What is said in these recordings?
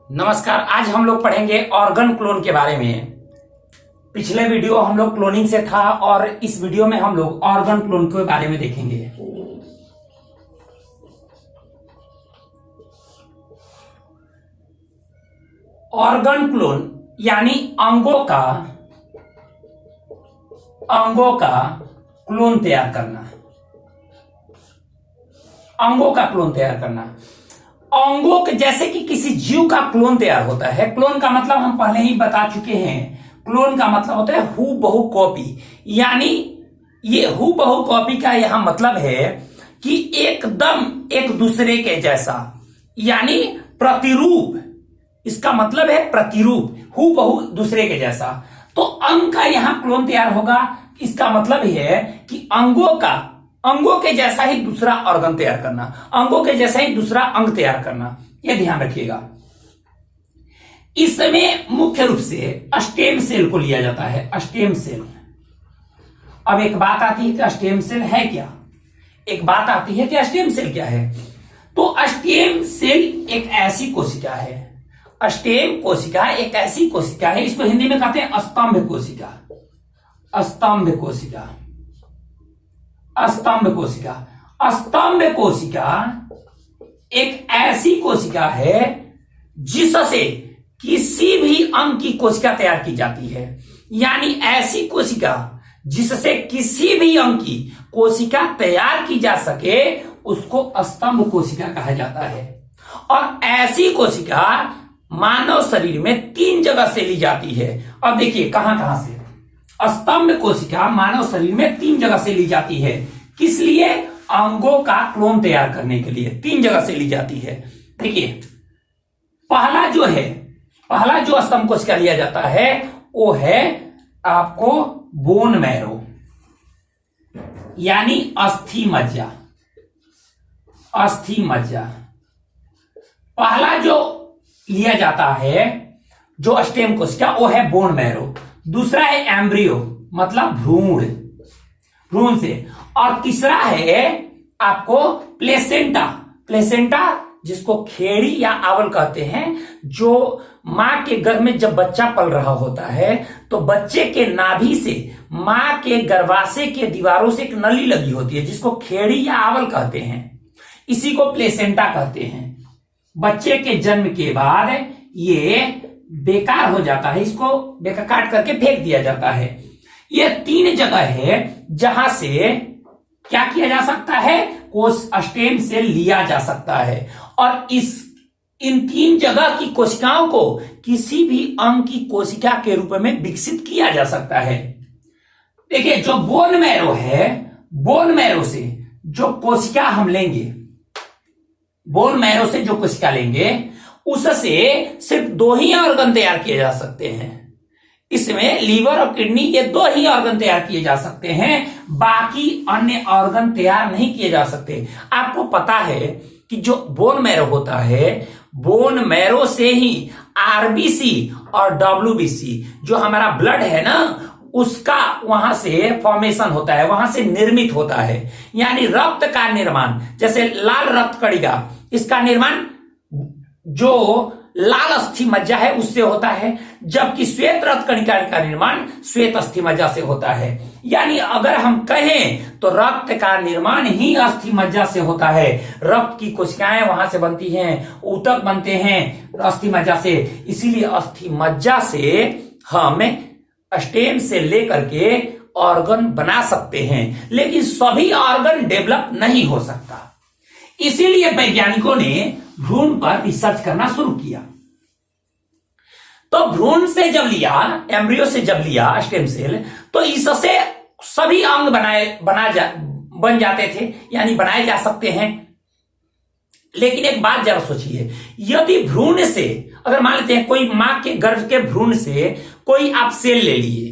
नमस्कार। आज हम लोग पढ़ेंगे ऑर्गन क्लोन के बारे में। पिछले वीडियो हम लोग क्लोनिंग से था और इस वीडियो में हम लोग ऑर्गन क्लोन के बारे में देखेंगे। ऑर्गन क्लोन यानी अंगों का क्लोन तैयार करना। अंगों का क्लोन तैयार करना। अंगों के जैसे कि किसी जीव का क्लोन तैयार होता है। क्लोन का मतलब हम पहले ही बता चुके हैं। क्लोन का मतलब होता है हूबहू कॉपी। यानी ये हूबहू कॉपी का यहां मतलब है कि एकदम एक दूसरे के जैसा, यानी प्रतिरूप। इसका मतलब है प्रतिरूप, हूबहू दूसरे के जैसा। तो अंग का यहां क्लोन तैयार होगा। इसका मतलब है कि अंगों के जैसा ही दूसरा ऑर्गन तैयार करना, अंगों के जैसा ही दूसरा अंग तैयार करना, यह ध्यान रखिएगा। इसमें मुख्य रूप से स्टेम सेल को लिया जाता है। Stem cell. अब एक बात आती है कि स्टेम सेल है क्या। एक बात आती है कि स्टेम सेल क्या है। तो स्टेम सेल एक ऐसी कोशिका है। स्टेम कोशिका एक ऐसी कोशिका है, इसको हिंदी में कहते हैं स्तंभ कोशिका। स्तंभ कोशिका। स्तंभ कोशिका। स्तंभ कोशिका एक ऐसी कोशिका है जिससे किसी भी अंग की कोशिका तैयार की जाती है। यानी ऐसी कोशिका जिससे किसी भी अंग की कोशिका तैयार की जा सके उसको स्तंभ कोशिका कहा जाता है। और ऐसी कोशिका मानव शरीर में 3 जगह से ली जाती है। अब देखिए कहां कहां से। स्तंभ कोशिका मानव शरीर में 3 जगह से ली जाती है। किस लिए? अंगों का क्लोन तैयार करने के लिए 3 जगह से ली जाती है। देखिए पहला जो स्तंभ कोशिका लिया जाता है वो है आपको बोन मैरो, यानी अस्थि मज्जा। अस्थि मज्जा पहला जो लिया जाता है जो स्टेम कोशिका, वो है बोन मैरो। दूसरा है एम्ब्रियो, मतलब भ्रूण से। और तीसरा है आपको प्लेसेंटा। प्लेसेंटा जिसको खेड़ी या आवल कहते हैं, जो मां के गर्भ में जब बच्चा पल रहा होता है तो बच्चे के नाभि से मां के गर्भाशय के दीवारों से एक नली लगी होती है जिसको खेड़ी या आवल कहते हैं। इसी को प्लेसेंटा कहते हैं। बच्चे के जन्म के बाद ये बेकार हो जाता है, इसको बेकार काट करके फेंक दिया जाता है। ये 3 जगह है जहां से क्या किया जा सकता है, स्टेम सेल लिया जा सकता है। और इन 3 जगह की कोशिकाओं को किसी भी अंग की कोशिका के रूप में विकसित किया जा सकता है। देखिए जो बोन मैरो है, बोन मैरो से जो कोशिका हम लेंगे, बोन मैरो से जो कोशिका लेंगे उससे सिर्फ 2 ही ऑर्गन तैयार किए जा सकते हैं। इसमें लीवर और किडनी, ये 2 ही ऑर्गन तैयार किए जा सकते हैं, बाकी अन्य ऑर्गन तैयार नहीं किए जा सकते। आपको पता है कि जो बोन मैरो होता है, बोन मैरो से ही आरबीसी और डब्ल्यूबीसी जो हमारा ब्लड है ना, उसका वहां से फॉर्मेशन होता है, वहां से निर्मित होता है। यानी रक्त का निर्माण, जैसे लाल रक्त कणिका, इसका निर्माण जो लाल अस्थि मज्जा है उससे होता है, जबकि श्वेत रक्त कणिका का निर्माण श्वेत अस्थि मज्जा से होता है। यानी अगर हम कहें तो रक्त का निर्माण ही अस्थि मज्जा से होता है। रक्त की कोशिकाएं वहां से बनती हैं, ऊतक बनते हैं अस्थि मज्जा से। इसीलिए अस्थि मज्जा से हम स्टेम से लेकर के ऑर्गन बना सकते हैं, लेकिन सभी ऑर्गन डेवलप नहीं हो सकता। इसीलिए वैज्ञानिकों ने भ्रूण पर रिसर्च करना शुरू किया। तो भ्रूण से जब लिया, एम्ब्रियो से जब लिया स्टेम सेल, तो इससे सभी अंग बन जाते थे, यानी बनाए जा सकते हैं। लेकिन एक बात जरा सोचिए, यदि भ्रूण से, अगर मान लेते हैं कोई मां के गर्भ के भ्रूण से कोई आप सेल ले लिए,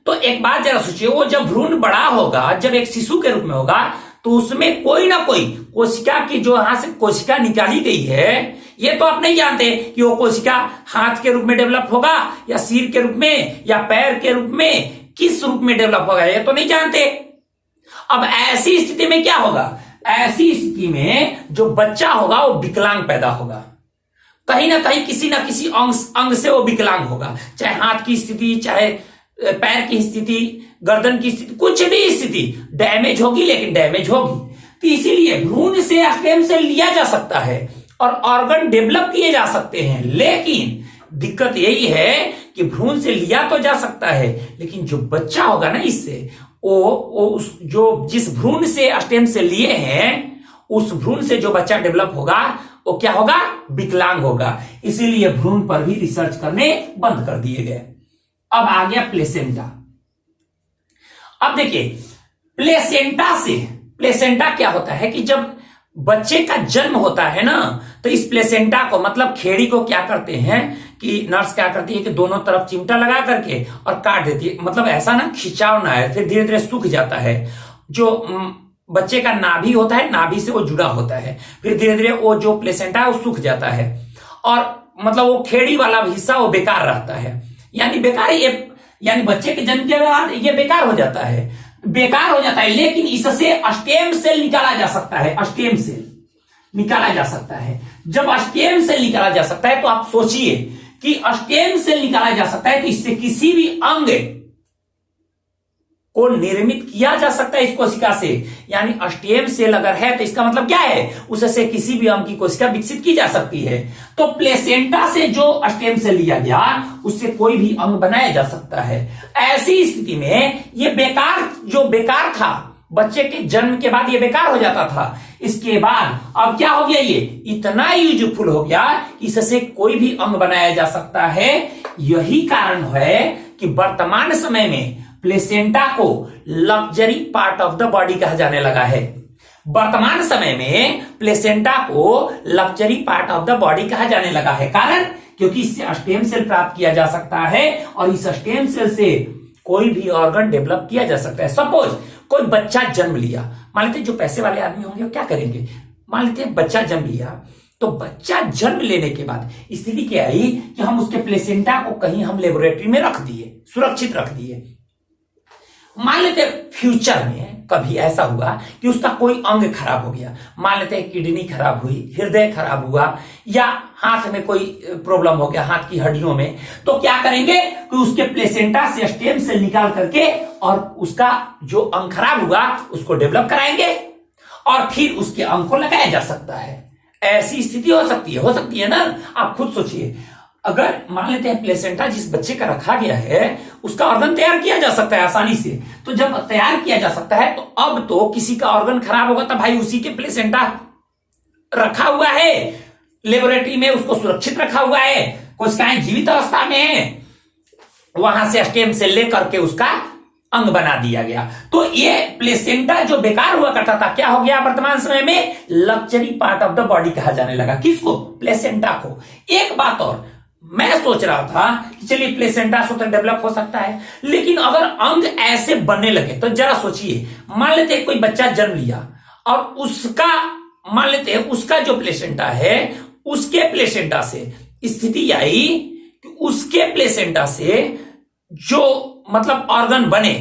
तो एक बात जरा सोचिए, वो जब भ्रूण बड़ा होगा, जब एक शिशु के रूप में होगा, तो उसमें कोई ना कोई कोशिका की, जो यहां से कोशिका निकाली गई है, ये तो आप नहीं जानते कि वो कोशिका हाथ के रूप में डेवलप होगा या सिर के रूप में या पैर के रूप में, किस रूप में डेवलप होगा ये तो नहीं जानते। अब ऐसी स्थिति में क्या होगा, ऐसी स्थिति में जो बच्चा होगा वो विकलांग पैदा होगा, कहीं ना कहीं किसी ना किसी अंग से वो विकलांग होगा, चाहे हाथ की स्थिति, चाहे पैर की स्थिति, गर्दन की स्थिति, कुछ भी स्थिति डैमेज होगी, लेकिन डैमेज होगी। तो इसीलिए भ्रूण से स्टेम सेल लिया जा सकता है और ऑर्गन डेवलप किए जा सकते हैं, लेकिन दिक्कत यही है कि भ्रूण से लिया तो जा सकता है, लेकिन जो बच्चा होगा ना इससे, वो जो जिस भ्रूण से स्टेम सेल लिए हैं उस भ्रूण से जो बच्चा डेवलप होगा वो क्या होगा, विकलांग होगा। इसीलिए भ्रूण पर भी रिसर्च करने बंद कर दिए गए। अब आ गया प्लेसेंटा। अब देखिए प्लेसेंटा क्या होता है कि जब बच्चे का जन्म होता है ना, तो इस प्लेसेंटा को मतलब खेड़ी को क्या करते हैं कि नर्स क्या करती है कि दोनों तरफ चिमटा लगा करके और काट देती है, मतलब ऐसा ना खिंचाव ना है, फिर धीरे धीरे सूख जाता है। जो बच्चे का नाभि होता है, नाभि से वो जुड़ा होता है, फिर धीरे धीरे वो जो प्लेसेंटा है वो सूख जाता है और मतलब वो खेड़ी वाला हिस्सा वो बेकार रहता है, यानी बेकार ये, यानी बच्चे के जन्म के बाद ये बेकार हो जाता है, लेकिन इससे स्टेम सेल निकाला जा सकता है, स्टेम सेल निकाला जा सकता है। जब स्टेम सेल निकाला जा सकता है तो आप सोचिए कि स्टेम सेल निकाला जा सकता है तो इससे किसी भी अंग को निर्मित किया जा सकता है इस कोशिका से, यानी स्टेम सेल अगर है तो इसका मतलब क्या है, उससे किसी भी अंग की कोशिका विकसित की जा सकती है। तो प्लेसेंटा से जो स्टेम सेल लिया गया उससे कोई भी अंग बनाया जा सकता है। ऐसी स्थिति में ये बेकार था, बच्चे के जन्म के बाद ये बेकार हो जाता था, इसके बाद अब क्या हो गया, ये इतना यूजफुल हो गया कि इससे कोई भी अंग बनाया जा सकता है। यही कारण है कि वर्तमान समय में प्लेसेंटा को luxury part of the body कहा जाने लगा है। वर्तमान समय में प्लेसेंटा को luxury part of the body कहा जाने लगा है, कारण क्योंकि इससे स्टेम सेल प्राप्त किया जा सकता है और इस स्टेम सेल से कोई भी ऑर्गन डेवलप किया जा सकता है। सपोज कोई बच्चा जन्म लिया, मान लेते जो पैसे वाले आदमी होंगे वो क्या करेंगे, मान लेते बच्चा जन्म लिया, तो बच्चा जन्म लेने के बाद स्थिति क्या आई कि हम उसके प्लेसेंटा को कहीं हम लेबोरेटरी में रख दिए, सुरक्षित रख दिए। मान लेते फ्यूचर में कभी ऐसा हुआ कि उसका कोई अंग खराब हो गया, मान लेते किडनी खराब हुई, हृदय खराब हुआ, या हाथ में कोई प्रॉब्लम हो गया, हाथ की हड्डियों में, तो क्या करेंगे कि उसके प्लेसेंटा से स्टेम सेल निकाल करके और उसका जो अंग खराब हुआ उसको डेवलप कराएंगे और फिर उसके अंग को लगाया जा सकता है। ऐसी स्थिति हो सकती है ना। आप खुद सोचिए, अगर मान लेते हैं प्लेसेंटा जिस बच्चे का रखा गया है उसका ऑर्गन तैयार किया जा सकता है आसानी से, तो जब तैयार किया जा सकता है तो अब तो किसी का ऑर्गन खराब होगा तो भाई उसी के प्लेसेंटा रखा हुआ है लेबोरेटरी में, उसको सुरक्षित रखा हुआ है, कोशिकाएं जीवित अवस्था में है, वहां से स्टेम सेल लेकर के उसका अंग बना दिया गया। तो ये प्लेसेंटा जो बेकार हुआ करता था क्या हो गया, वर्तमान समय में luxury part of the body कहा जाने लगा। किसको, प्लेसेंटा को। एक बात और, मैं सोच रहा था कि चलिए प्लेसेंटा से तो डेवलप हो सकता है, लेकिन अगर अंग ऐसे बनने लगे तो जरा सोचिए, मान लेते कोई बच्चा जन्म लिया और उसका मान लेते हैं उसका जो प्लेसेंटा है उसके प्लेसेंटा से स्थिति आई कि उसके प्लेसेंटा से जो मतलब ऑर्गन बने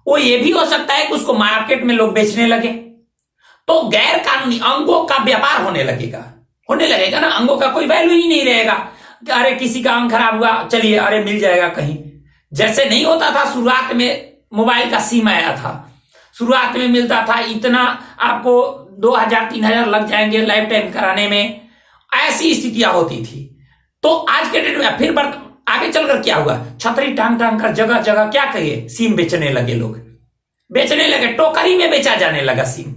वो ये भी हो सकता है कि उसको मार्केट में लोग बेचने लगे, तो गैर कानूनी अंगों का व्यापार होने लगेगा ना, अंगों का कोई वैल्यू ही नहीं रहेगा। अरे किसी का अंग खराब हुआ, चलिए अरे मिल जाएगा कहीं, जैसे नहीं होता था शुरुआत में मोबाइल का सिम आया था, शुरुआत में मिलता था इतना, आपको 2000-3000 लग जाएंगे लाइफ टाइम कराने में, ऐसी स्थितियां होती थी। तो आज के डेट में फिर आगे चलकर क्या हुआ, छतरी टांग कर जगह जगह क्या कहिए सिम बेचने लगे, लोग बेचने लगे, टोकरी में बेचा जाने लगा सिम।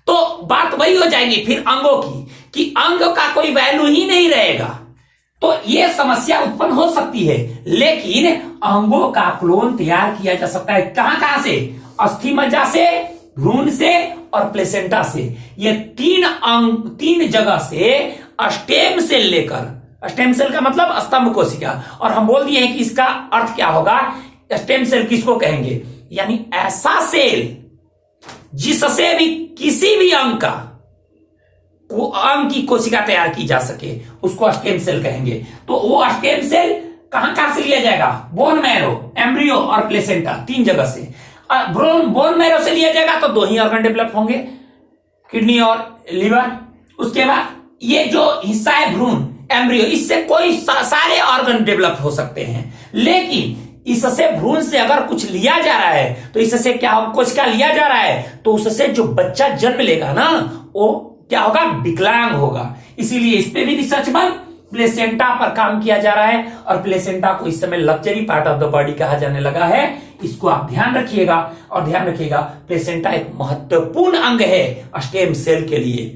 तो बात वही हो जाएगी फिर अंगों की कि अंग का कोई वैल्यू ही नहीं रहेगा, तो यह समस्या उत्पन्न हो सकती है। लेकिन अंगों का क्लोन तैयार किया जा सकता है, कहां से, अस्थि मज्जा से, भ्रूण से और प्लेसेंटा से। ये तीन जगह से स्टेम सेल लेकर, स्टेम सेल का मतलब स्तंभ कोशिका, और हम बोल दिए हैं कि इसका अर्थ क्या होगा, स्टेम सेल किसको कहेंगे, यानी ऐसा सेल जिससे भी किसी भी अंग की कोशिका तैयार की जा सके उसको स्टेम सेल कहेंगे। तो वो स्टेम सेल कहां से लिया जाएगा, बोन मैरो, एम्ब्रियो और प्लेसेंटा, तीन जगह से। बोन मैरो से लिया जाएगा तो दो ही ऑर्गन डेवलप होंगे, किडनी और लिवर। उसके बाद ये जो हिस्सा है भ्रूण एम्ब्रियो, इससे कोई सारे ऑर्गन डेवलप हो सकते हैं, लेकिन इससे भ्रूण से अगर कुछ लिया जा रहा है तो इससे क्या कुछ क्या लिया जा रहा है तो उससे जो बच्चा जन्म लेगा ना वो क्या होगा, विकलांग होगा। इसीलिए इस पे भी रिसर्च बन प्लेसेंटा पर काम किया जा रहा है, और प्लेसेंटा को इस समय luxury part of the body कहा जाने लगा है। इसको आप ध्यान रखिएगा, और ध्यान रखिएगा प्लेसेंटा एक महत्वपूर्ण अंग है स्टेम सेल के लिए,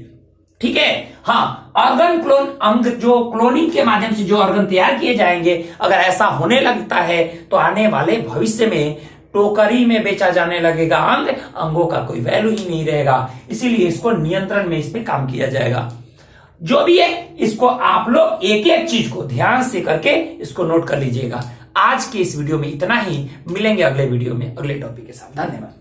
ठीक है। हाँ, ऑर्गन क्लोन अंग जो क्लोनिंग के माध्यम से जो ऑर्गन तैयार किए जाएंगे, अगर ऐसा होने लगता है तो आने वाले भविष्य में टोकरी में बेचा जाने लगेगा अंगों का कोई वैल्यू ही नहीं रहेगा। इसीलिए इसको नियंत्रण में इस पे काम किया जाएगा। जो भी है इसको आप लोग एक एक चीज को ध्यान से करके इसको नोट कर लीजिएगा। आज के इस वीडियो में इतना ही, मिलेंगे अगले वीडियो में अगले टॉपिक के साथ। धन्यवाद।